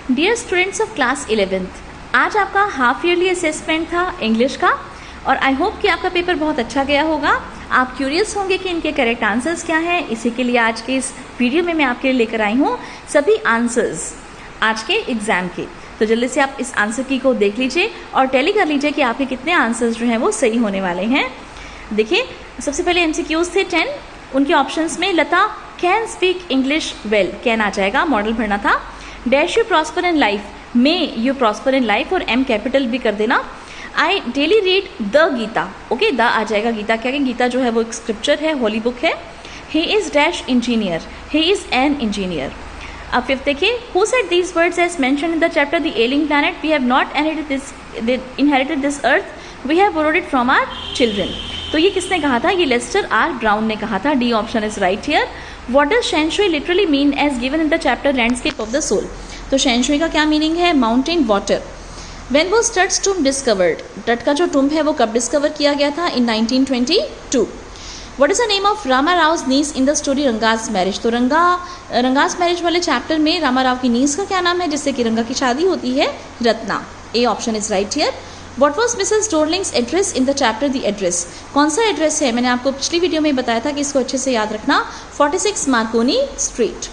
Dear students of class 11th, आज आपका half yearly assessment था इंग्लिश का और आई होप कि आपका पेपर बहुत अच्छा गया होगा। आप क्यूरियस होंगे कि इनके करेक्ट आंसर्स क्या हैं, इसी के लिए आज के इस वीडियो में मैं आपके लिए लेकर आई हूँ सभी आंसर्स आज के एग्जाम के। तो जल्दी से आप इस आंसर की को देख लीजिए और टैली कर लीजिए कि आपके कितने आंसर्स जो हैं वो सही होने वाले हैं। देखिए, सबसे पहले MCQs थे 10, उनके ऑप्शंस में Lata can speak English well, can आ जाएगा, मॉडल भरना था। Dash you prosper in life, may you prosper in life और M कैपिटल भी कर देना। I daily read the Gita, okay, the आ जाएगा, गीता क्या है, गीता जो है वो एक स्क्रिप्चर है, होली बुक है। He is dash engineer, he is an engineer. अब फिफ्थ देखिए, who said these words as mentioned in the chapter the ailing planet, we have not inherited this earth, we have borrowed it from our children. तो ये किसने कहा था, ये Lester are brown ने कहा था। D option is right here. What does shanshui literally mean as given in the chapter landscape of the soul, तो शेंशुई का क्या मीनिंग है, mountain water. When was Tut's tomb discovered, Tut का जो tomb है वो कब डिस्कवर किया गया था, in 1922। What is the name of Rama Rao's niece in the story Ranga's marriage, तो रंगास मैरिज वाले चैप्टर में रामा राव की नीस का क्या नाम है जिससे कि रंगा की शादी होती है, Ratna. A option is right here. What was Mrs. Dorling's address in the chapter The Address, कौन सा एड्रेस है, मैंने आपको पिछली वीडियो में बताया था कि इसको अच्छे से याद रखना, 46 Markovnikov street.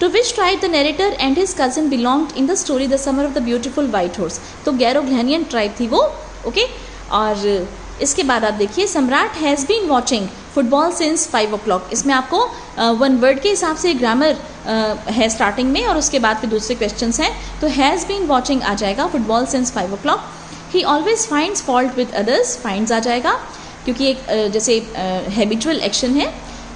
To which tribe the narrator and his cousin belonged in the story The Summer of the Beautiful White Horse, तो गैरोग्लैनियन ट्राइब थी वो, ओके। और इसके बाद आप देखिए, Samrat has been watching football since 5 o'clock, इसमें आपको वन वर्ड के हिसाब से ग्रामर है स्टार्टिंग में और उसके बाद फिर दूसरे क्वेश्चन हैं, तो हैज़ बीन वॉचिंग आ जाएगा, football since 5 o'clock। He always finds fault with others, finds आ जाएगा क्योंकि एक जैसे हैबिचुअल एक्शन है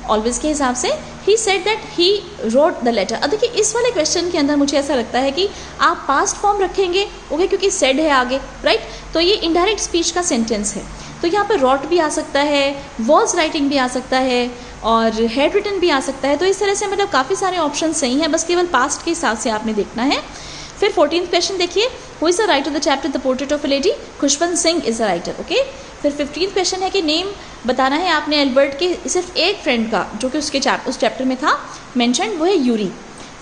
ऑलवेज के हिसाब से। He said that he wrote the letter. अब देखिए, इस वाले क्वेश्चन के अंदर मुझे ऐसा लगता है कि आप पास्ट फॉर्म रखेंगे, ओके, क्योंकि सेड है आगे, राइट, तो ये इनडायरेक्ट स्पीच का सेंटेंस है, तो यहाँ पर रॉट भी आ सकता है, वॉज राइटिंग भी आ सकता है और हैड रिटन भी आ सकता है। तो इस तरह से मतलब काफ़ी सारे ऑप्शन सही हैं, बस केवल पास्ट के हिसाब से आपने देखना है। फिर 14th क्वेश्चन देखिए, who is the writer of the chapter the portrait of a lady, Khushwant Singh is the writer, okay. फिर 15th क्वेश्चन है कि नेम बताना है आपने एल्बर्ट के सिर्फ एक फ्रेंड का जो कि उस चैप्टर में था मेंशन, वो है यूरी।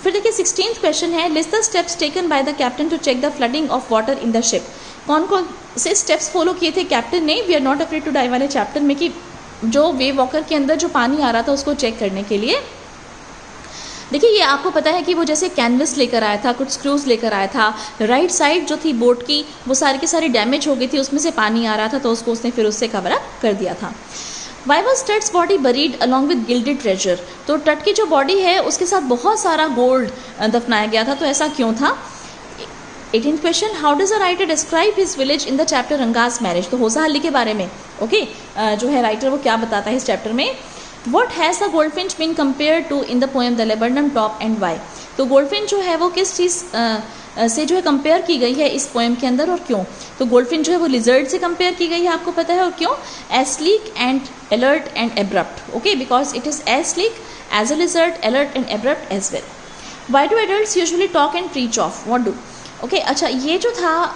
फिर देखिए 16th क्वेश्चन है, list the steps taken by the captain to check the flooding of water in the ship, कौन कौन से स्टेप्स फॉलो किए थे कैप्टन ने we are not afraid to die वाले चैप्टर में, कि जो वेव वॉकर के अंदर जो पानी आ रहा था उसको चेक करने के लिए। देखिए, ये आपको पता है कि वो जैसे कैनवस लेकर आया था, कुछ स्क्रूज लेकर आया था, राइट साइड जो थी बोट की वो सारी की सारी डैमेज हो गई थी, उसमें से पानी आ रहा था, तो उसको उसने फिर उससे कवर अप कर दिया था। Why was Tut's body buried along with gilded treasure, तो टट की जो बॉडी है उसके साथ बहुत सारा गोल्ड दफनाया गया था, तो ऐसा क्यों था। 18th question, how does a writer describe his village in the chapter Ranga's marriage, तो होसाहल्ली के बारे में, ओके, जो है राइटर वो क्या बताता है इस चैप्टर में। What has the goldfinch been compared to in the poem The Laburnum Top and why, तो गोल्डफिंच जो है वो किस चीज़ से जो है कंपेयर की गई है इस पोएम के अंदर और क्यों, तो गोल्डफिंच जो है वो लिजर्ड से कंपेयर की गई है, आपको पता है, और क्यों, as sleek and alert and abrupt, okay, because it is as sleek as a lizard, alert and abrupt as well. Why do adults usually talk and preach of, what do, okay. अच्छा, ये जो था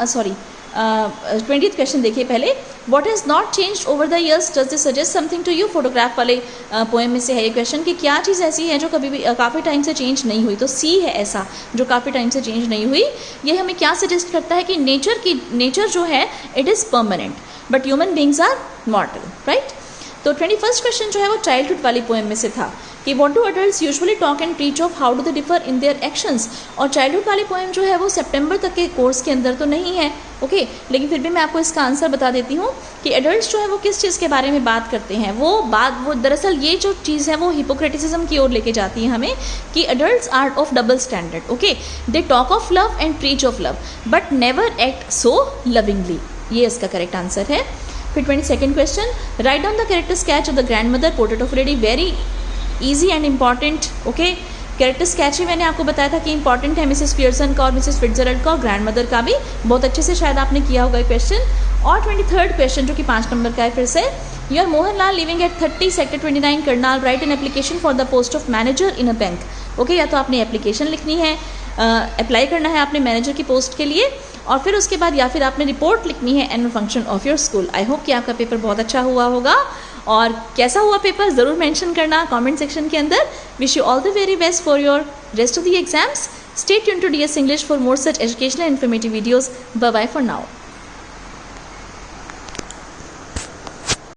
20th question देखिए पहले, what has not changed over the years does this suggest something to you, photograph वाले poem में से है ये क्वेश्चन कि क्या चीज़ ऐसी है जो कभी भी काफ़ी टाइम से चेंज नहीं हुई, तो सी है ऐसा जो काफ़ी टाइम से चेंज नहीं हुई। ये हमें क्या सजेस्ट करता है कि नेचर जो है it is permanent but human beings are mortal, right. तो 21st क्वेश्चन जो है वो चाइल्डहुड वाली पोएम में से था कि what do adults usually talk and preach of, how do they differ in their actions, और चाइल्डहुड वाली पोएम जो है वो सितंबर तक के कोर्स के अंदर तो नहीं है, ओके, लेकिन फिर भी मैं आपको इसका आंसर बता देती हूँ कि एडल्ट्स जो है वो किस चीज़ के बारे में बात करते हैं, वो दरअसल ये जो चीज़ है वो हिपोक्रेटिसिज्म की ओर लेके जाती है हमें कि adults are of double standard, okay, they talk of love and preach of love but never act so lovingly, ये इसका करेक्ट आंसर है। फिर 22nd question, write down the character sketch of the grandmother portrait of lady, very easy and important, okay. Character sketch ही मैंने आपको बताया था कि इंपॉर्टेंट है मिसेस पियर्सन का और मिसेस फिट्जरल्ड का और ग्रैंड मदर का भी, बहुत अच्छे से शायद आपने किया होगा क्वेश्चन। और 23rd क्वेश्चन जो कि 5 नंबर का है, फिर से, you are Mohanlal living at 30 sector 29 Karnal, right an application for the post of manager in a bank, okay, या तो आपने एप्लीकेशन लिखनी है, अप्लाई करना है आपने मैनेजर की पोस्ट के लिए, और फिर उसके बाद या फिर आपने रिपोर्ट लिखनी है annual function of your school. I hope कि आपका पेपर बहुत अच्छा हुआ होगा और कैसा हुआ पेपर ज़रूर मेंशन करना कमेंट सेक्शन के अंदर। Wish you all the very best for your rest of the exams. Stay tuned to DS English for more such educational and informative videos. Bye bye for now.